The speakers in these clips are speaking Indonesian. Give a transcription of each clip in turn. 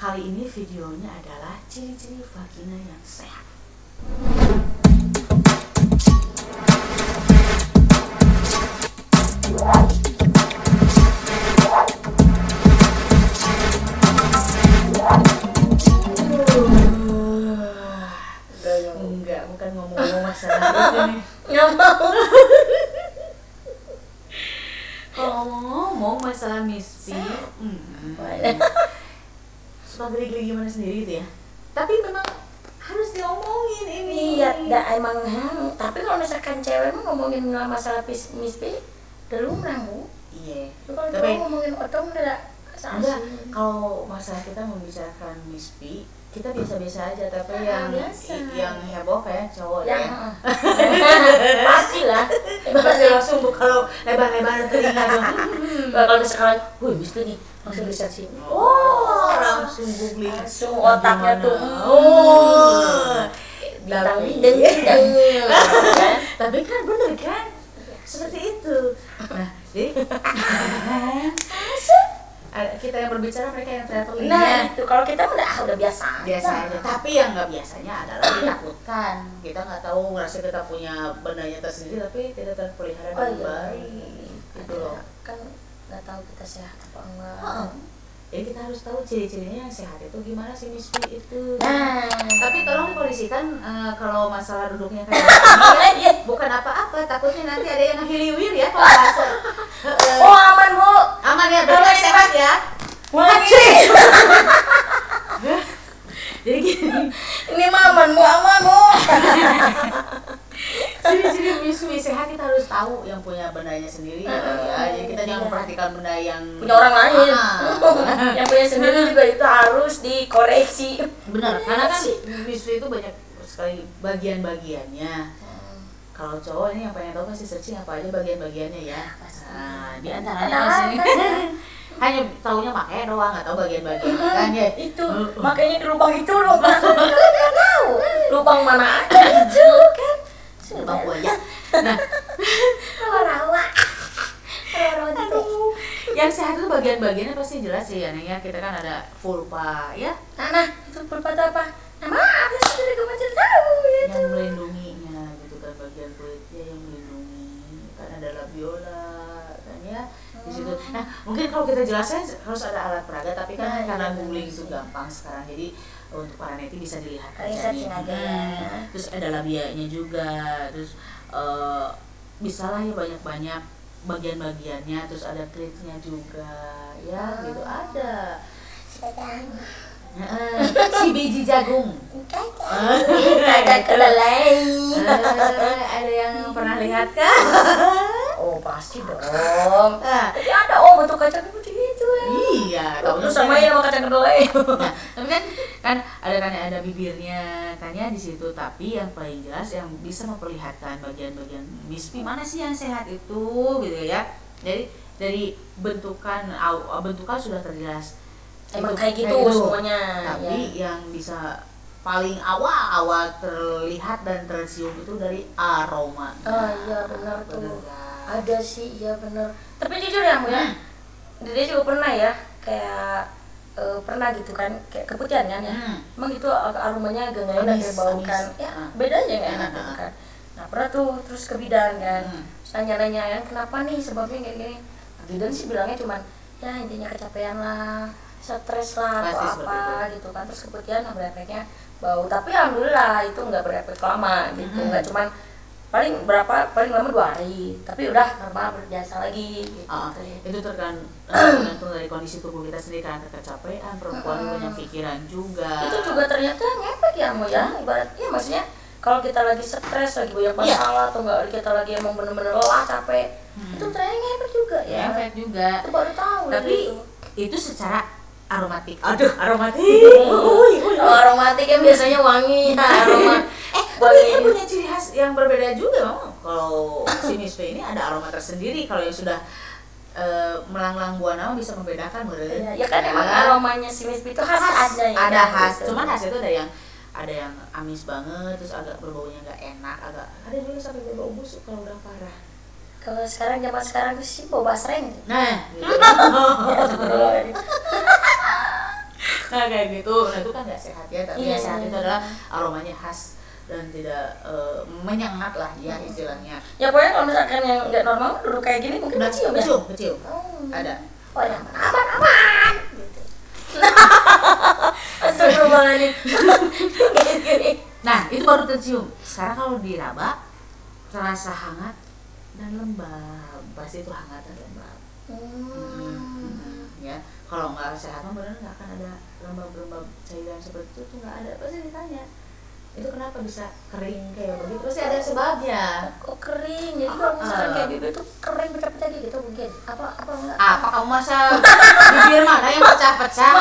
kali ini videonya adalah ciri-ciri vagina yang sehat. Enggak, bukan ngomong-ngomong masalah itu nih. Nggak mau. Kalau ngomong masalah mispi, suka geli-geli gimana sendiri gitu ya. Tapi memang harus diomongin ini. Iya, emang. Tapi kalau misalkan cewek mah ngomongin masalah mispi, udah lumrah Bu. Iya. Kalau Tapi cowok ngomongin otong udah enggak, kalau masalah kita membicarakan mispi, kita biasa-biasa aja. Tapi yang heboh kayak cowok ya. Pastilah. Pasti langsung kalau lebar-lebar telinga dong. Kalau misalkan, wih mispi nih, langsung bisa sih. Langsung googling. Langsung otaknya tuh. Bintang bintang. Tapi kan bener kan? Seperti itu. Nah, jadi kita yang berbicara, mereka yang traveling. Nah, itu kalau kita udah biasa aja. Tapi yang nggak biasanya adalah ditakutkan. Kita nggak tahu, ngerasa kita punya bendanya tersendiri tapi tidak terpelihara dengan baik. Itu loh. Kan nggak tahu kita sehat apa enggak. Jadi kita harus tahu ciri-cirinya yang sehat itu gimana sih mispi itu. Nah, tapi tolong dikondisikan kalau masalah duduknya kayak gini, bukan apa-apa, takutnya nanti ada yang ngehiliwir ya kalau bahasa. Aman Bu. Aman ya, berarti sehat ya. Wajib. Jadi gini, ini mah aman Bu. ciri-ciri miswi sehat kita harus tahu yang punya bendanya sendiri ya. Jadi kita jangan memperhatikan benda yang punya orang lain. Yang punya sendiri juga itu harus dikoreksi. Benar, karena kan miswi itu banyak sekali bagian-bagiannya. Kalau cowok ini yang pengen tahu pasti searching apa aja bagian-bagiannya ya. Nah, di antaranya di sini hanya taunya makanya doang, nggak tahu bagian-bagian kan ya. Itu makanya di lubang itu dong, nggak tahu lubang mana ada itu kan. Lubang buaya. Nah, rawa itu. Yang sehat itu bagian-bagiannya pasti jelas sih ya, Neng ya. Kita kan ada vulva ya. Nah, itu vulva itu apa? Nama apa sih dari kemarin tahu itu. Yang melindunginya gitu kan, bagian kulitnya yang melindungi. Kan ada labiola kan ya di situ. Nah, mungkin kalau kita jelaskan harus ada alat peraga, tapi kan karena googling itu gampang sekarang. Jadi untuk para neti bisa dilihat aja nih. Terus ada labianya juga. Terus bisalah ya banyak-banyak bagian-bagiannya. Terus ada klitnya juga ya, gitu ada. Si biji jagung. Ada kedelai. Ada yang pernah lihat kan? Oh pasti dong. Tapi ada bentuk kacang begitu ya. Iya. Terus sama ya sama kacang kedelai. Nah, tapi kan ada bibirnya kan ya di situ. Tapi yang paling jelas yang bisa memperlihatkan bagian-bagian mispi mana sih yang sehat itu gitu ya. Jadi dari bentukan sudah terjelas. Emang kayak gitu semuanya. Tapi yang bisa paling awal terlihat dan tercium itu dari aroma. Iya benar tuh. Ada sih, iya benar. Tapi jujur ya Bu ya, dia juga pernah ya kayak pernah gitu kan, kayak keputihan kan ya. Emang itu aromanya agak nggak enak dibaukan. Ya beda aja nggak enak gitu kan. Nah pernah tuh terus ke bidan kan, tanya-nanya kan kenapa nih sebabnya kayak gini. Bidan sih bilangnya cuman ya intinya kecapean lah, stres lah atau apa gitu kan. Terus keputihan berefeknya bau, tapi alhamdulillah itu nggak berefek lama gitu, nggak cuman paling lama 2 hari, tapi udah normal berbiasa lagi gitu. Itu tergantung dari kondisi tubuh kita sendiri, karena kecapean, perempuan banyak pikiran juga. Itu juga ternyata ngefek ya Mo ya, ibaratnya maksudnya kalau kita lagi stres, lagi banyak masalah atau enggak kita lagi emang bener-bener lelah, capek, itu ternyata ngefek juga ya. Ngefek juga. Itu baru tahu. Tapi itu secara aromatik. Aromatik. Aromatik kan biasanya wangi, aroma. Tapi dia punya ciri khas yang berbeda juga, Mama. Kalau si mispi ini ada aroma tersendiri. Kalau yang sudah melanglang buana bisa membedakan bener. Ya kan emang aromanya si mispi itu khas ada ya. Ada khas. Cuman khas itu ada yang amis banget, terus agak berbaunya nggak enak, ada juga sampai berbau busuk kalau udah parah. Kalau sekarang zaman sekarang tuh sih bau basreng. Nah, gitu. Nah kayak gitu, nah itu kan nggak sehat ya, tapi yang sehat itu adalah aromanya khas dan tidak menyengat lah ya istilahnya. Ya pokoknya kalau misalkan yang nggak normal duduk kayak gini mungkin kecium ya? Kecium. Ada. Oh ya aman gitu. Astagfirullahaladzim. Nah itu baru tercium. Sekarang kalau diraba terasa hangat dan lembab, pasti itu hangat dan lembab. Ya kalau nggak sehat mah benar nggak akan ada lembab-lembab cairan seperti itu tuh nggak ada. Pasti ditanya itu kenapa bisa kering kayak begitu, pasti ada sebabnya. Kok kering? Jadi kalau misalkan kayak bibir tuh kering pecah-pecah gitu mungkin apa enggak? Apa kamu masa bibir mana yang pecah-pecah?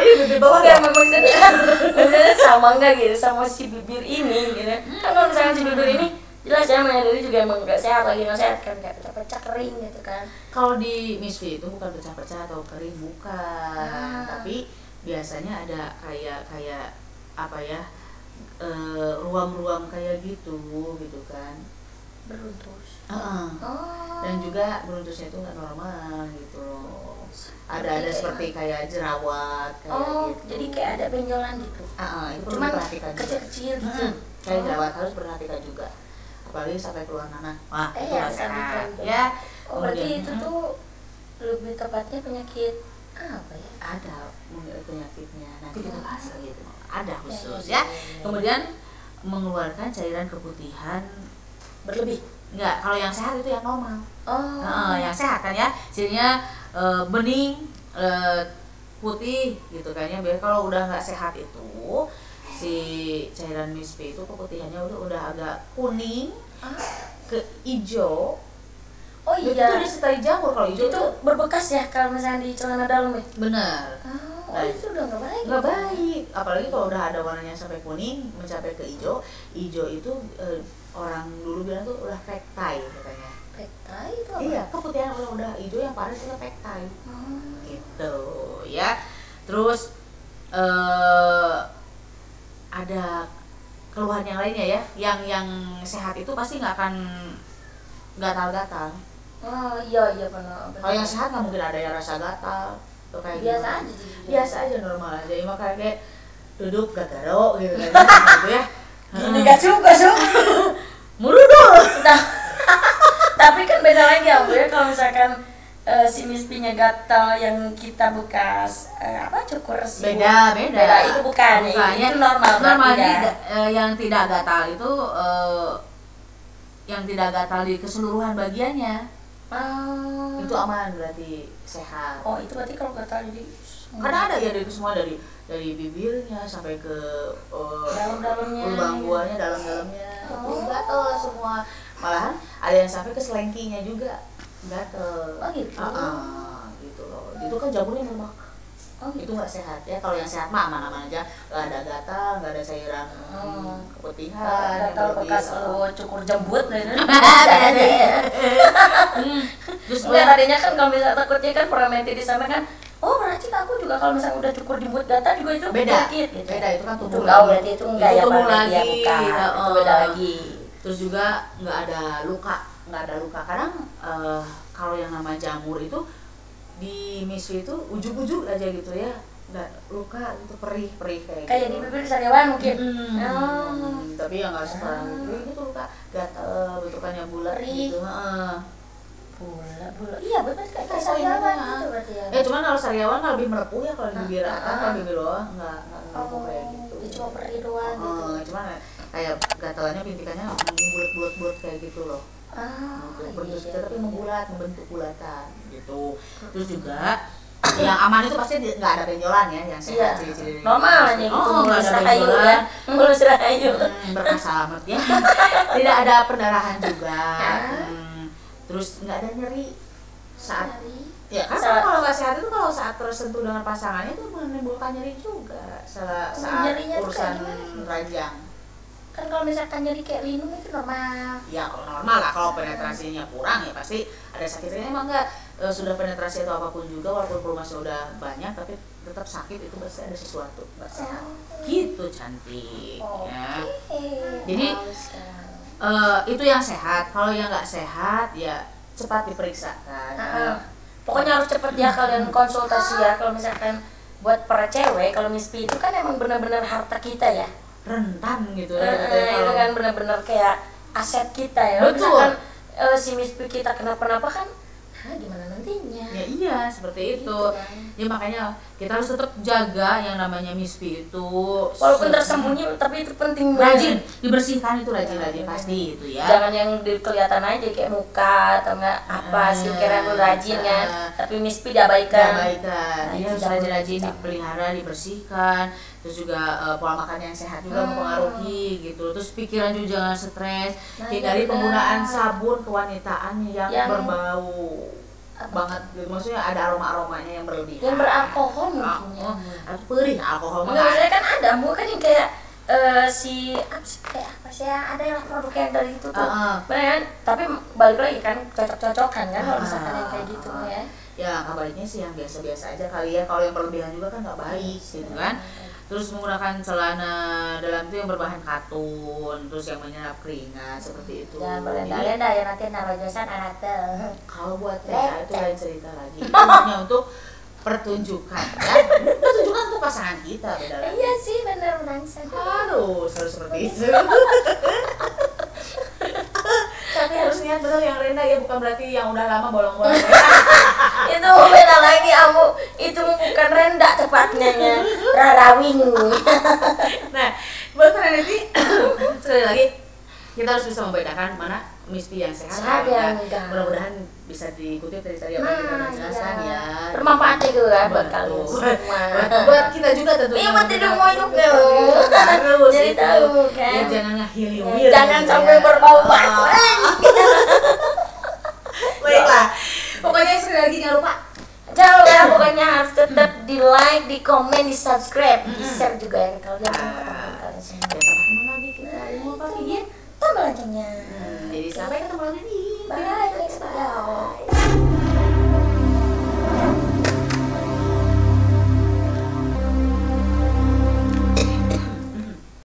Ini bibir bawah ya memang maksudnya sama enggak gitu sama si bibir ini gitu. Kan kalau misalkan si bibir ini jelas ya menyadari juga emang nggak sehat, lagi nggak sehat kan, kayak pecah-pecah kering gitu kan. Kalau di Misfi itu bukan pecah-pecah atau kering, bukan, tapi biasanya ada kayak apa ya, ruam-ruam kayak gitu kan, beruntus. Dan juga beruntusnya itu nggak normal gitu loh. Ada seperti kayak jerawat kayak gitu. Jadi kayak ada benjolan gitu. Itu perlu Cuman diperhatikan kecil-kecil gitu. Kayak jerawat harus perhatikan juga, apalagi sampai keluar nanah. Wah itu nggak sehat ya. Berarti itu tuh lebih tepatnya penyakit apa ya? Ada penyakitnya, nanti kita bahas lagi itu. Ada khusus ya. Kemudian mengeluarkan cairan keputihan berlebih. Enggak, kalau yang sehat itu yang normal. Yang sehat kan ya, jadinya bening, putih gitu kan ya. Biar kalau udah nggak sehat itu si cairan Misfi itu keputihannya udah agak kuning ke hijau. Oh iya. Itu disertai jamur. Kalau hijau itu berbekas ya kalau misalnya di celana dalam ya. Benar. Itu udah nggak baik. Nggak baik. Apalagi kalau udah ada warnanya sampai kuning mencapai ke hijau. Hijau itu orang dulu bilang tuh udah pektai katanya. Pektai itu apa? Iya, keputihan udah hijau yang panas itu pektai. Gitu ya. Terus ada keluhan yang lainnya ya. Yang sehat itu pasti nggak akan gatal-gatal. Iya benar. Kalau yang sehat nggak mungkin ada yang rasa gatal. Kayak biasa gimana? aja. Biasa aja, normal aja. Emang kayak duduk gak garuk gitu kan. Gitu ya. Gini gak suka. Murudul. Nah, tapi kan beda lagi ya kalau misalkan si Misfinya gatal yang kita bekas cukur sih. Beda itu bukan itu normal yang tidak gatal itu yang tidak gatal di keseluruhan bagiannya. Itu aman, berarti sehat. Itu berarti kalau gatal jadi karena ada ya dari semua, dari bibirnya sampai ke dalam-dalamnya, lubang buahnya, dalam-dalamnya itu gatal semua. Malahan ada yang sampai ke selengkinya juga gatal. Gitu. Gitu loh. Itu kan jamurnya memang itu nggak sehat ya. Kalau yang sehat mah aman-aman aja, nggak ada gatal, nggak ada cairan keputihan, gatal bekas cukur jembut Terus tadinya kan kalau misalnya takutnya kan Pramenti di sana kan, berarti aku juga kalau misalnya udah cukur jembut gatal juga itu penyakit gitu. Beda, itu kan tumbuh lagi. Berarti itu enggak ya lagi. Ya, bukan. Itu beda lagi. Terus juga nggak ada luka. Kadang kalau yang nama jamur itu di Misfi itu ujug-ujug aja gitu ya, nggak luka gitu, perih kayak di gitu. bibir sariawan mungkin. Tapi yang nggak separah gitu luka gatal, bentukannya bulat gitu. Bulat. Iya benar kayak sariawan gitu berarti ya. Cuman kalau sariawan kan lebih melepuh ya, kalau di bibir atas, kalau bibir bawah nggak melepuh kayak gitu. Cuma perih doang gitu. Cuman kayak gatalannya bintikannya bulat kayak gitu loh. Berbentuk tapi membentuk bulatan gitu. Terus juga yang aman itu pasti nggak ada benjolan ya, yang sehat ciri-ciri normal aja gitu. Nggak ada benjolan, mulus rahayu, berkah selamat ya. Tidak ada pendarahan juga. Terus nggak ada nyeri saat ya kan kalau nggak sehat itu kalau saat tersentuh dengan pasangannya itu menimbulkan nyeri juga saat urusan ranjang. Kan kalau misalkan nyeri kayak linu itu normal. Ya kalau normal lah, kalau penetrasinya kurang ya pasti ada sakitnya. Emang enggak sudah penetrasi atau apapun juga, walaupun pelumasnya udah banyak tapi tetap sakit, itu pasti ada sesuatu nggak sehat. Gitu cantik. Ya. Jadi itu yang sehat. Kalau yang nggak sehat ya cepat diperiksakan. Pokoknya harus cepat ya kalian konsultasi ya kalau misalkan buat para cewek kalau mispi itu kan emang benar-benar harta kita ya, rentan gitu itu kan benar-benar kayak aset kita ya. Betul. Misalkan si mispi kita kenapa-napa kan gimana nantinya ya. Iya seperti itu gitu kan. Ya makanya kita harus tetap jaga yang namanya mispi itu, walaupun tersembunyi tapi itu penting rajin banget. dibersihkan itu rajin pasti itu ya. Jangan yang kelihatan aja kayak muka atau enggak apa skincare yang rajin kan, tapi mispi diabaikan. Dia harus rajin-rajin dipelihara, dibersihkan. Terus juga pola makan yang sehat juga mempengaruhi gitu. Terus pikiran juga jangan stres. Hindari penggunaan sabun kewanitaan yang berbau banget gitu. Maksudnya ada aromanya yang berlebihan. Yang beralkohol mungkin ya. Atau perih alkohol mah. Maksudnya kan ada kan yang kayak kayak apa sih ya, ada yang produk yang dari itu tuh. Bener kan? Tapi balik lagi kan cocok-cocokan kan kalau misalkan yang kayak gitu ya. Ya kabarnya sih yang biasa-biasa aja kali ya. Kalau yang berlebihan juga kan nggak baik gitu kan. Terus menggunakan celana dalam itu yang berbahan katun, terus yang menyerap keringat seperti itu. Jangan berlenda-lenda ya, nanti naruh josan anak tuh. Kalau buat lenda itu lain cerita lagi. Itu hanya untuk pertunjukan ya. Pertunjukan untuk pasangan kita beda lagi. Iya sih benar harus seperti itu. Tapi harus niat betul yang rendah ya, bukan berarti yang udah lama bolong-bolong. Itu beda lagi kamu, itu bukan rendah tepatnya ya, rarawing. Nah, buat para nanti sekali lagi kita harus bisa membedakan mana mispi yang sehat yang enggak. Mudah-mudahan bisa dikutip dari tadi apa yang kita jelaskan ya. Bermanfaat juga buat kalian semua. Buat kita juga tentunya. Iya buat hidup mau juga. Jadi tahu kan. Ya, jangan ngahilir. Jangan sampai berbau basah. Baiklah. Pokoknya sekali lagi jangan lupa. Jangan lupa pokoknya harus tetap di like, di komen, di subscribe, di share juga ya kalau jangan teman-teman kalian semua.